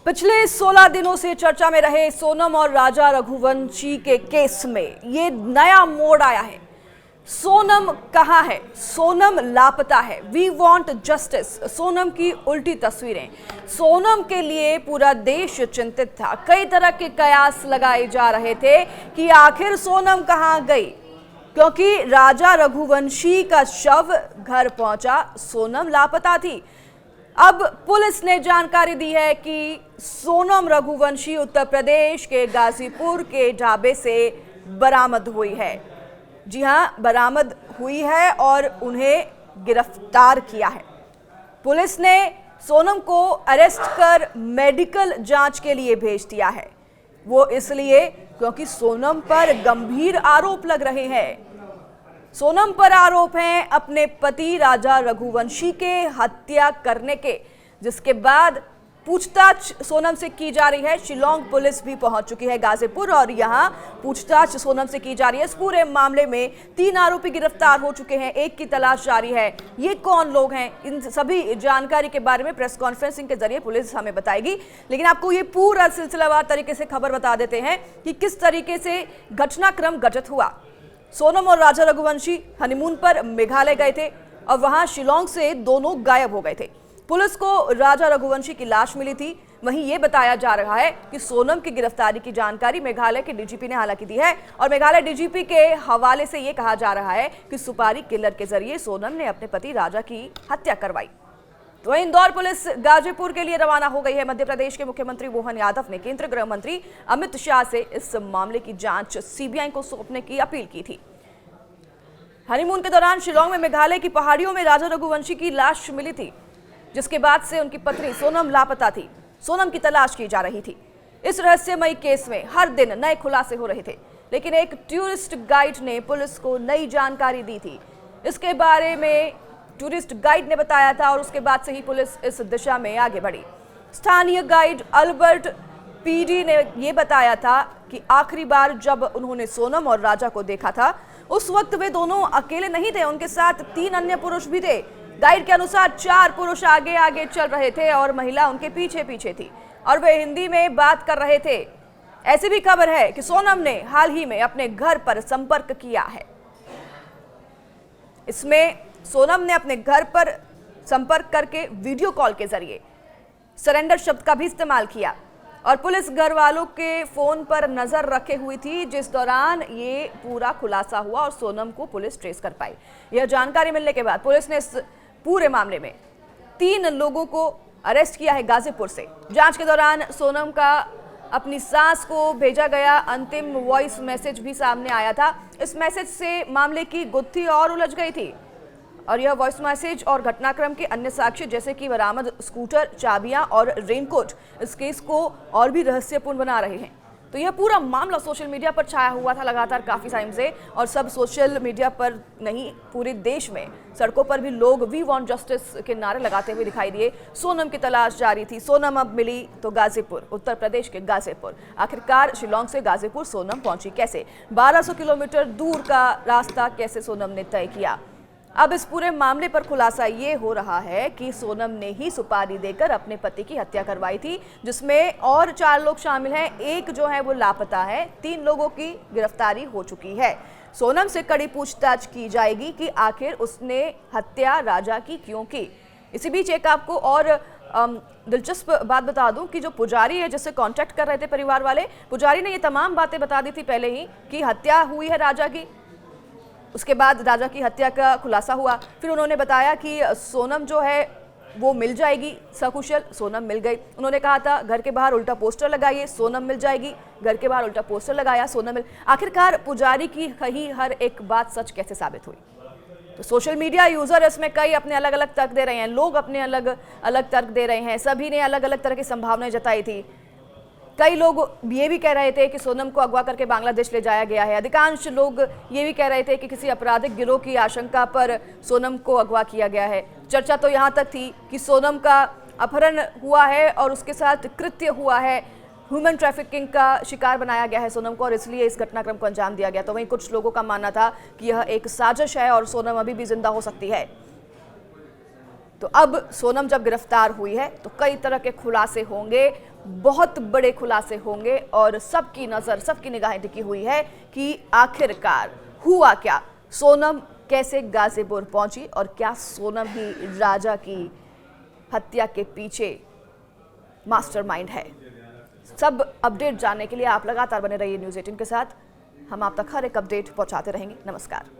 पिछले 16 दिनों से चर्चा में रहे सोनम और राजा रघुवंशी के केस में ये नया मोड़ आया है। सोनम कहां है? सोनम लापता है। We want justice. सोनम की उल्टी तस्वीरें। सोनम के लिए पूरा देश चिंतित था। कई तरह के कयास लगाए जा रहे थे कि आखिर सोनम कहां गई, क्योंकि राजा रघुवंशी का शव घर पहुंचा, सोनम लापता थी। अब पुलिस ने जानकारी दी है कि सोनम रघुवंशी उत्तर प्रदेश के गाजीपुर के ढाबे से बरामद हुई है। जी हां, बरामद हुई है और उन्हें गिरफ्तार किया है। पुलिस ने सोनम को अरेस्ट कर मेडिकल जांच के लिए भेज दिया है। वो इसलिए क्योंकि सोनम पर गंभीर आरोप लग रहे हैं। सोनम पर आरोप हैं अपने पति राजा रघुवंशी के हत्या करने के, जिसके बाद पूछताछ सोनम से की जा रही है। शिलोंग पुलिस भी पहुंच चुकी है गाजीपुर और यहां पूछताछ सोनम से की जा रही है। इस पूरे मामले में 3 आरोपी गिरफ्तार हो चुके हैं, एक की तलाश जारी है। ये कौन लोग हैं, इन सभी जानकारी के बारे में प्रेस कॉन्फ्रेंसिंग के जरिए पुलिस हमें बताएगी। लेकिन आपको ये पूरा सिलसिलावार तरीके से खबर बता देते हैं कि किस तरीके से घटनाक्रम घटित हुआ। सोनम और राजा रघुवंशी हनीमून पर मेघालय गए थे और वहां शिलोंग से दोनों गायब हो गए थे। पुलिस को राजा रघुवंशी की लाश मिली थी। वहीं यह बताया जा रहा है कि सोनम की गिरफ्तारी की जानकारी मेघालय के डीजीपी ने हालांकि दी है और मेघालय डीजीपी के हवाले से यह कहा जा रहा है कि सुपारी किलर के जरिए सोनम ने अपने पति राजा की हत्या करवाई। तो इंदौर पुलिस गाजीपुर के लिए रवाना हो गई है। मध्य प्रदेश के मुख्यमंत्री मोहन यादव ने केंद्रीय गृह मंत्री अमित शाह से इस मामले की जांच सीबीआई को सौंपने की अपील की थी। हनीमून के दौरान शिलोंग में मेघालय की पहाड़ियों में राजा रघुवंशी की लाश मिली थी, जिसके बाद से उनकी पत्नी सोनम लापता थी। सोनम की तलाश की जा रही थी। इस रहस्यमयी केस में हर दिन नए खुलासे हो रहे थे, लेकिन एक टूरिस्ट गाइड ने पुलिस को नई जानकारी दी थी। इसके बारे में टूरिस्ट गाइड ने बताया था और उसके बाद से ही पुलिस इस दिशा में आगे बढ़ी। स्थानीय गाइड अल्बर्ट पीडी ने यह बताया था कि आखिरी बार जब उन्होंने सोनम और राजा को देखा था, उस वक्त वे दोनों अकेले नहीं थे, उनके साथ 3 अन्य पुरुष भी थे। गाइड के अनुसार 4 पुरुष आगे आगे चल रहे थे और महिला उनके पीछे पीछे थी और वे हिंदी में बात कर रहे थे। ऐसी भी खबर है कि सोनम ने हाल ही में अपने घर पर संपर्क किया है। इसमें सोनम ने अपने घर पर संपर्क करके वीडियो कॉल के जरिए सरेंडर शब्द का भी इस्तेमाल किया और पुलिस घर वालों के फोन पर नजर रखे हुई थी, जिस दौरान ये पूरा खुलासा हुआ और सोनम को पुलिस ट्रेस कर पाई। यह जानकारी मिलने के बाद पुलिस ने इस पूरे मामले में 3 लोगों को अरेस्ट किया है गाजीपुर से। जांच के दौरान सोनम का अपनी सास को भेजा गया अंतिम वॉइस मैसेज भी सामने आया था। इस मैसेज से मामले की गुत्थी और उलझ गई थी और यह वॉइस मैसेज और घटनाक्रम के अन्य साक्ष्य जैसे कि बरामद स्कूटर, चाबियां और रेनकोट इस केस को और भी रहस्यपूर्ण बना रहे हैं। तो यह पूरा मामला सोशल मीडिया पर छाया हुआ था लगातार काफी टाइम से और सब सोशल मीडिया पर नहीं, पूरे देश में सड़कों पर भी लोग वी वांट जस्टिस के नारे लगाते हुए दिखाई दिए। सोनम की तलाश जारी थी। सोनम अब मिली तो गाजीपुर, उत्तर प्रदेश के गाजीपुर। आखिरकार शिलोंग से गाजीपुर सोनम पहुंची कैसे? 1200 किलोमीटर दूर का रास्ता कैसे सोनम ने तय किया? अब इस पूरे मामले पर खुलासा ये हो रहा है कि सोनम ने ही सुपारी देकर अपने पति की हत्या करवाई थी, जिसमें और 4 लोग शामिल हैं। एक जो है वो लापता है। 3 लोगों की गिरफ्तारी हो चुकी है। सोनम से कड़ी पूछताछ की जाएगी कि आखिर उसने हत्या राजा की क्यों की। इसी बीच एक आपको और दिलचस्प बात बता दूं कि जो पुजारी है जिससे कांटेक्ट कर रहे थे परिवार वाले, पुजारी ने ये तमाम बातें बता दी थी पहले ही कि हत्या हुई है राजा की। उसके बाद राजा की हत्या का खुलासा हुआ। फिर उन्होंने बताया कि सोनम जो है वो मिल जाएगी सकुशल। सोनम मिल गई। उन्होंने कहा था घर के बाहर उल्टा पोस्टर लगाइए, सोनम मिल जाएगी। घर के बाहर उल्टा पोस्टर लगाया, सोनम मिल। आखिरकार पुजारी की कही हर एक बात सच कैसे साबित हुई? तो सोशल मीडिया यूजर इसमें कई अपने अलग अलग तर्क दे रहे हैं, लोग अपने अलग अलग तर्क दे रहे हैं। सभी ने अलग अलग तरह की संभावनाएं जताई थी। कई लोग ये भी कह रहे थे कि सोनम को अगवा करके बांग्लादेश ले जाया गया है। अधिकांश लोग ये भी कह रहे थे कि किसी आपराधिक गिरोह की आशंका पर सोनम को अगवा किया गया है। चर्चा तो यहाँ तक थी कि सोनम का अपहरण हुआ है और उसके साथ कृत्य हुआ है, ह्यूमन ट्रैफिकिंग का शिकार बनाया गया है सोनम को और इसलिए इस घटनाक्रम को अंजाम दिया गया। तो वहीं कुछ लोगों का मानना था कि यह एक साजिश है और सोनम अभी भी जिंदा हो सकती है। तो अब सोनम जब गिरफ्तार हुई है तो कई तरह के खुलासे होंगे, बहुत बड़े खुलासे होंगे और सबकी नज़र, सबकी निगाहें टिकी हुई है कि आखिरकार हुआ क्या, सोनम कैसे गाजीपुर पहुंची और क्या सोनम ही राजा की हत्या के पीछे मास्टरमाइंड है। सब अपडेट जानने के लिए आप लगातार बने रहिए न्यूज़ 18 के साथ। हम आप तक हर एक अपडेट पहुंचाते रहेंगे। नमस्कार।